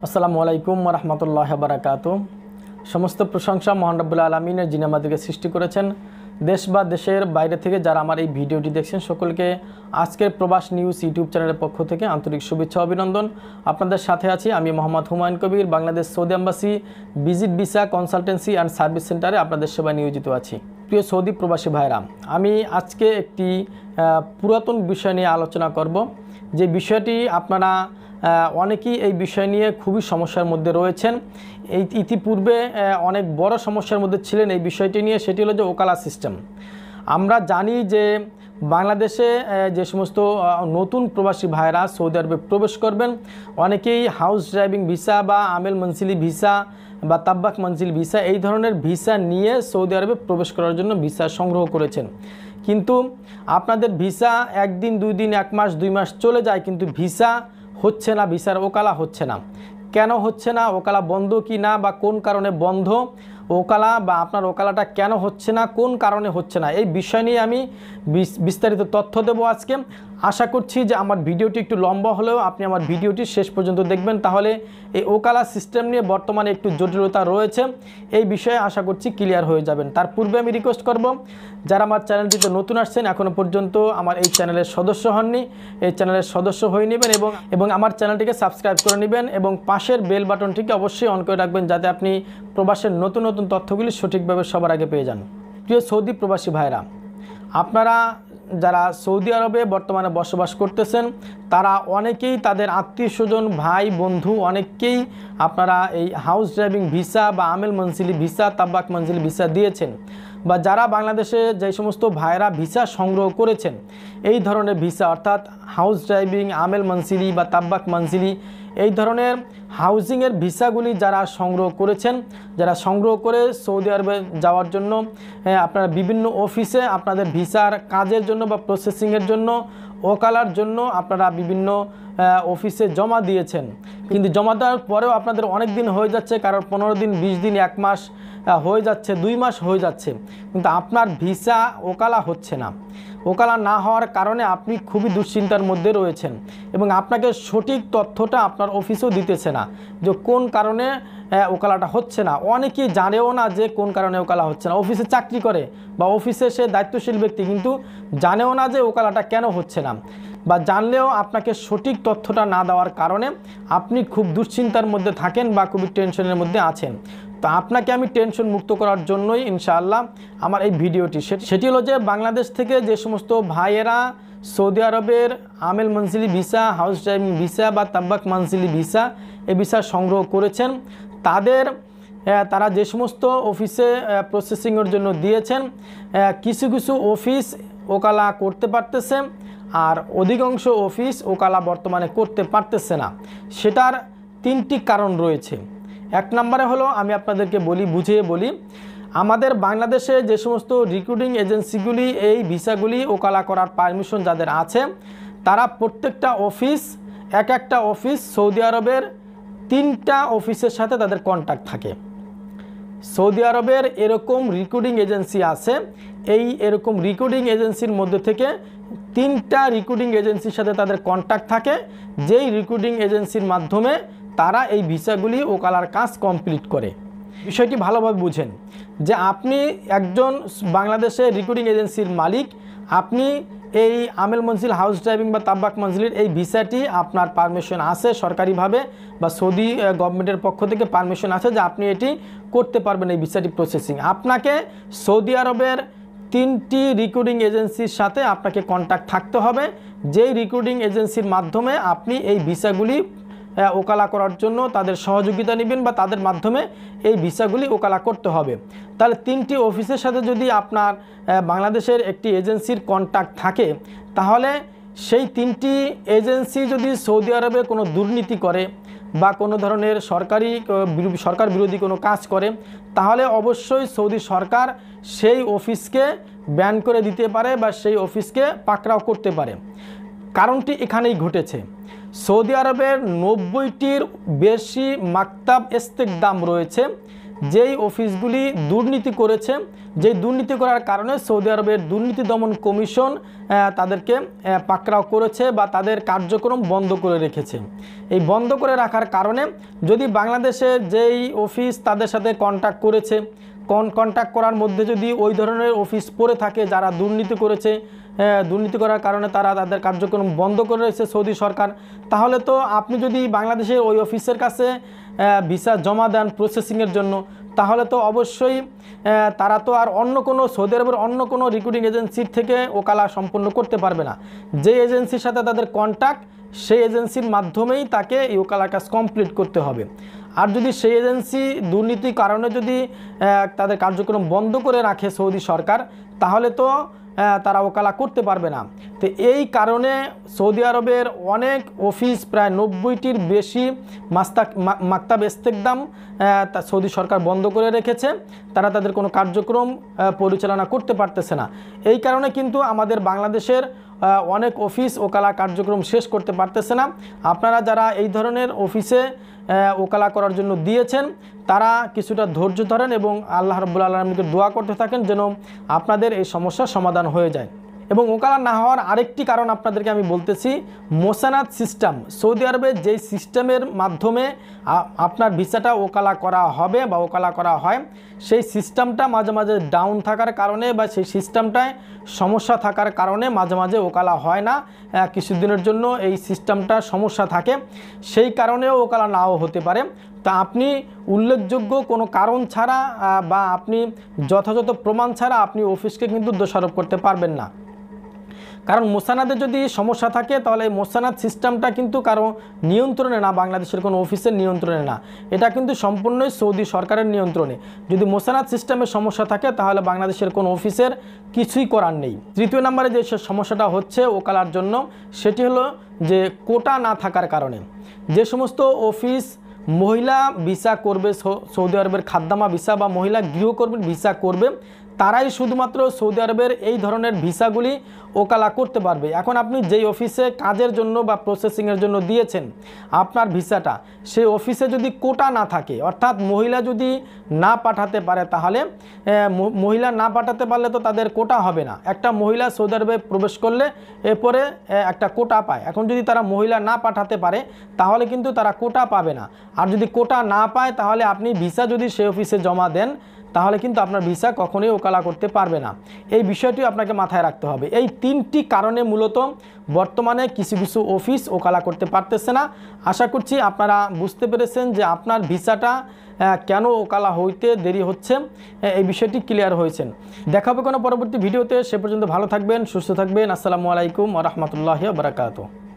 আসসালামু আলাইকুম ওয়া রাহমাতুল্লাহি ওয়া বারাকাতুহু। সমস্ত প্রশংসা মহান রব্বুল আলামিনের, যিনি আমাদেরকে সৃষ্টি করেছেন। দেশ বা দেশের বাইরে থেকে যারা আমার এই ভিডিওটি দেখছেন সকলকে আজকের প্রবাস নিউজ ইউটিউব চ্যানেলের পক্ষ থেকে আন্তরিক শুভেচ্ছা অভিনন্দন। আপনাদের সাথে আছি আমি Mohammad Humayun Kabir, Bangladesh Saudi embassy visit visa consultancy and service সেন্টারে আপনাদের সেবায় নিয়োজিত আছি। প্রিয় সৌদি প্রবাসী ভাইরা, আমি আজকে একটি পুরাতন বিষয় নিয়ে আলোচনা করব, যে বিষয়টি আপনারা অনেকেই এই বিষয় নিয়ে খুবই সমস্যার মধ্যে রয়েছেন। এই ইতিপূর্বে অনেক বড় সমস্যার মধ্যে ছিলেন এই বিষয়টি নিয়ে, সেটি হলো যে ওকালা সিস্টেম। আমরা জানি যে বাংলাদেশে যে সমস্ত নতুন প্রবাসী ভাইরা সৌদি আরবে প্রবেশ করবেন, অনেকেই হাউস ড্রাইভিং ভিসা বা আমেল মনসিলি ভিসা বা তাব্বাক মনসিল ভিসা এই ধরনের ভিসা নিয়ে সৌদি আরবে প্রবেশ করার জন্য ভিসা সংগ্রহ করেছেন। কিন্তু আপনাদের ভিসা একদিন, 2 দিন, 1 মাস, 2 মাস চলে যায়, কিন্তু ভিসা হচ্ছে না, ভিসার ওকালা হচ্ছে না। কেন হচ্ছে না? ওকালা বন্ধ কি না, বা কোন কারণে বন্ধ ওকালা, বা আপনার ওকালাটা কেন হচ্ছে না, কোন কারণে হচ্ছে না, এই বিষয় নিয়ে আমি বিস্তারিত তথ্য দেব আজকে। আশা করছি যে আমার ভিডিওটি একটু লম্বা হলেও আপনি আমার ভিডিওটি শেষ পর্যন্ত দেখবেন, তাহলে এই ওকালা সিস্টেম নিয়ে বর্তমানে একটু জটিলতা রয়েছে, এই বিষয়ে আশা করছি ক্লিয়ার হয়ে যাবেন। তার পূর্বে আমি রিকোয়েস্ট করব, যারা আমার চ্যানেলটিতে নতুন আসছেন, এখনও পর্যন্ত আমার এই চ্যানেলের সদস্য হননি, এই চ্যানেলের সদস্য হয়ে নেবেন এবং আমার চ্যানেলটিকে সাবস্ক্রাইব করে নেবেন এবং পাশের বেল বাটনটিকে অবশ্যই অন করে রাখবেন, যাতে আপনি প্রবাসের নতুন নতুন তথ্যগুলি সঠিকভাবে সবার আগে পেয়ে যান। প্রিয় সৌদি প্রবাসী ভাইরা, আপনারা যারা সৌদি আরবে বর্তমানে বসবাস করতেছেন, তারা অনেকেই তাদের আত্মীয় স্বজন, ভাই বন্ধু অনেককেই আপনারা এই হাউস ড্রাইভিং ভিসা বা আমেল মনসিলি ভিসা, তাব্বাক মনসিলি ভিসা দিয়েছেন, বা যারা বাংলাদেশে যে সমস্ত ভাইরা ভিসা সংগ্রহ করেছেন এই ধরনের ভিসা, অর্থাৎ হাউস ড্রাইভিং, আমেল মনসিলি বা তাব্বাক মনসিলি এই ধরনের হাউজিংয়ের ভিসাগুলি যারা সংগ্রহ করেছেন, যারা সংগ্রহ করে সৌদি আরবে যাওয়ার জন্য আপনারা বিভিন্ন অফিসে আপনাদের ভিসার কাজের জন্য বা প্রসেসিংয়ের জন্য, ওকালার জন্য আপনারা বিভিন্ন অফিসে জমা দিয়েছেন, কিন্তু জমা দেওয়ার পরেও আপনাদের অনেক দিন হয়ে যাচ্ছে, কারণ 15 দিন, 20 দিন, 1 মাস হয়ে যাচ্ছে, 2 মাস হয়ে যাচ্ছে, কিন্তু আপনার ভিসা ওকালা হচ্ছে না। ওকালা না হওয়ার কারণে আপনি খুবই দুশ্চিন্তার মধ্যে রয়েছেন এবং আপনাকে সঠিক তথ্যটা আপনার অফিসও দিতেছে না যে কোন কারণে ওকালাটা হচ্ছে না। অনেকেই জানেও না যে কোন কারণে ওকালা হচ্ছে না। অফিসে চাকরি করে বা অফিসে সে দায়িত্বশীল ব্যক্তি, কিন্তু জানেও না যে ওকালাটা কেন হচ্ছে না, বা জানলেও আপনাকে সঠিক তথ্যটা না দেওয়ার কারণে আপনি খুব দুশ্চিন্তার মধ্যে থাকেন বা খুবই টেনশনের মধ্যে আছেন। তো আপনাকে আমি টেনশন মুক্ত করার জন্যই ইনশাআল্লাহ আমার এই ভিডিওটি। সেটি হলো যে বাংলাদেশ থেকে যে সমস্ত ভাইয়েরা সৌদি আরবের আমেল মনসিলি ভিসা, হাউস ড্রাইভিং ভিসা বা তাব্বাক মনসিলি ভিসা এই ভিসা সংগ্রহ করেছেন, তারা যে সমস্ত অফিসে প্রসেসিংয়ের জন্য দিয়েছেন, কিছু কিছু অফিস ওকালা করতে পারতেছে আর অধিকাংশ অফিস ওকালা বর্তমানে করতে পারতেছে না। সেটার 3টি কারণ রয়েছে। 1 নম্বরে হলো, আমি আপনাদেরকে বুঝিয়ে বলি, আমাদের বাংলাদেশে যে সমস্ত রিক্রুটিং এজেন্সিগুলি এই ভিসাগুলি ওকালা করার পারমিশন যাদের আছে, তারা প্রত্যেকটা অফিস, একটা অফিস সৌদি আরবের 3টা অফিসের সাথে তাদের কন্ট্যাক্ট থাকে। সৌদি আরবের এরকম রিক্রুটিং এজেন্সি আছে, এরকম রিক্রুটিং এজেন্সির মধ্যে থেকে 3টা রিক্রুটিং এজেন্সির সাথে তাদের কন্ট্যাক্ট থাকে, যেই রিক্রুটিং এজেন্সির মাধ্যমে তারা এই ভিসাগুলি ওকালার কাজ কমপ্লিট করে। বিষয়টি ভালোভাবে বুঝেন যে আপনি একজন বাংলাদেশের রিক্রুটিং এজেন্সির মালিক, আপনি এই আমেল মনসিল, হাউস ড্রাইভিং বা তাব্বাক মনসিলের এই ভিসাটি আপনার পারমিশন আছে সরকারিভাবে, বা সৌদি গভর্নমেন্টের পক্ষ থেকে পারমিশন আছে যে আপনি এটি করতে পারবেন, এই ভিসাটি প্রসেসিং। আপনাকে সৌদি আরবের 3টি রিক্রুটিং এজেন্সির সাথে আপনাকে কন্ট্যাক্ট থাকতে হবে, যেই রিক্রুটিং এজেন্সির মাধ্যমে আপনি এই ভিসাগুলি ওকালা করার জন্য তাদের সহযোগিতা নেবেন বা তাদের মাধ্যমে এই ভিসাগুলি ওকালা করতে হবে। তাহলে 3টি অফিসের সাথে যদি আপনার বাংলাদেশের একটি এজেন্সির কন্ট্যাক্ট থাকে, তাহলে সেই 3টি এজেন্সি যদি সৌদি আরবে কোনো দুর্নীতি করে বা কোনো ধরনের সরকার বিরোধী কোনো কাজ করে, তাহলে অবশ্যই সৌদি সরকার সেই অফিসকে ব্যান করে দিতে পারে বা সেই অফিসকে পাকড়াও করতে পারে। কারণটি এখানেই ঘটেছে। সৌদি আরবের 90টির বেশি মাকতাব ইস্তেকদাম রয়েছে, যেই অফিসগুলি দুর্নীতি করেছে, যেই দুর্নীতি করার কারণে সৌদি আরবের দুর্নীতি দমন কমিশন তাদেরকে পাকড়াও করেছে বা তাদের কার্যক্রম বন্ধ করে রেখেছে। এই বন্ধ করে রাখার কারণে যদি বাংলাদেশের যেই অফিস তাদের সাথে কন্ট্যাক্ট করেছে, কন্ট্যাক্ট করার মধ্যে যদি ওই ধরনের অফিস পড়ে থাকে যারা দুর্নীতি করেছে, দুর্নীতি করার কারণে তারা তাদের কার্যক্রম বন্ধ করে রেখেছে সৌদি সরকার, তাহলে তো আপনি যদি বাংলাদেশের ওই অফিসের কাছে ভিসা জমা দেন প্রসেসিংয়ের জন্য, তাহলে তো অবশ্যই তারা তো আর অন্য কোনো সৌদি আরবের অন্য কোনো রিক্রুটিং এজেন্সির থেকে ওকালা সম্পন্ন করতে পারবে না। যে এজেন্সির সাথে তাদের কন্ট্যাক্ট, সেই এজেন্সির মাধ্যমেই তাকে এই ওকালার কাজ কমপ্লিট করতে হবে। আর যদি সেই এজেন্সি দুর্নীতির কারণে যদি তাদের কার্যক্রম বন্ধ করে রাখে সৌদি সরকার, তাহলে তো তারা ওকালা করতে পারবে না। তো এই কারণে সৌদি আরবের অনেক অফিস, প্রায় 90টির বেশি মাকতাব ইস্তেকদাম সৌদি সরকার বন্ধ করে রেখেছে। তারা তাদের কোনো কার্যক্রম পরিচালনা করতে পারতেছে না। এই কারণে কিন্তু আমাদের বাংলাদেশের অনেক অফিস ওকালা কার্যক্রম শেষ করতে পারতেছে না। আপনারা যারা এই ধরনের অফিসে ওকালা করার জন্য দিয়েছেন, তারা কিছুটা ধৈর্য ধরেন এবং আল্লাহ রাব্বুল আলামিনকে দোয়া করতে থাকেন যেন আপনাদের এই সমস্যার সমাধান হয়ে যায়। এবং ওকালা না হওয়ার আরেকটি কারণ আপনাদেরকে আমি বলতেছি, মোসানাদ সিস্টেম। সৌদি আরবের যেই সিস্টেমের মাধ্যমে আপনার ভিসাটা ওকালা করা হবে বা ওকালা করা হয়, সেই সিস্টেমটা মাঝে মাঝে ডাউন থাকার কারণে বা সেই সিস্টেমটায় সমস্যা থাকার কারণে মাঝে মাঝে ওকালা হয় না। কিছুদিনের জন্য এই সিস্টেমটা সমস্যা থাকে, সেই কারণেও ওকালা নাও হতে পারে। তা আপনি উল্লেখযোগ্য কোনো কারণ ছাড়া বা আপনি যথাযথ প্রমাণ ছাড়া আপনি অফিসকে কিন্তু দোষারোপ করতে পারবেন না। কারণ মোসানাদের যদি সমস্যা থাকে তাহলে এই মোসানাদ সিস্টেমটা কিন্তু কারো নিয়ন্ত্রণে না, বাংলাদেশের কোনো অফিসের নিয়ন্ত্রণে না, এটা কিন্তু সম্পূর্ণই সৌদি সরকারের নিয়ন্ত্রণে। যদি মোসানাদ সিস্টেমের সমস্যা থাকে তাহলে বাংলাদেশের কোনো অফিসের কিছুই করার নেই। তৃতীয় নম্বরে যে সমস্যাটা হচ্ছে ওকালার জন্য, সেটি হলো যে কোটা না থাকার কারণে। যে সমস্ত অফিস মহিলা ভিসা করবে, সৌদি আরবের খাদ্দামা ভিসা বা মহিলা গৃহকর্মীর ভিসা করবে, তারাই শুধুমাত্র সৌদি আরবের এই ধরনের ভিসাগুলি ওকালা করতে পারবে। এখন আপনি যেই অফিসে কাজের জন্য বা প্রসেসিংয়ের জন্য দিয়েছেন আপনার ভিসাটা, সেই অফিসে যদি কোটা না থাকে, অর্থাৎ মহিলা যদি না পাঠাতে পারে, তাহলে মহিলা না পাঠাতে পারলে তো তাদের কোটা হবে না। একটা মহিলা সৌদি আরবে প্রবেশ করলে এরপরে একটা কোটা পায়। এখন যদি তারা মহিলা না পাঠাতে পারে তাহলে কিন্তু তারা কোটা পাবে না। আর যদি কোটা না পায় তাহলে আপনি ভিসা যদি সেই অফিসে জমা দেন তাহলে কিন্তু আপনার ভিসা কখনোই ওকালা করতে পারবে না। এই বিষয়টি আপনাকে মাথায় রাখতে হবে। এই তিনটি কারণে মূলত বর্তমানে কিছু কিছু অফিস ওকালা করতে পারতেছে না। আশা করছি আপনারা বুঝতে পেরেছেন যে আপনার ভিসাটা কেন ওকালা হইতে দেরি হচ্ছে, এই বিষয়টি ক্লিয়ার হয়েছেন। দেখা হবে কোনো পরবর্তী ভিডিওতে। সে পর্যন্ত ভালো থাকবেন, সুস্থ থাকবেন। আসসালামু আলাইকুম ওয়া রাহমাতুল্লাহি ওয়া বারাকাতুহু।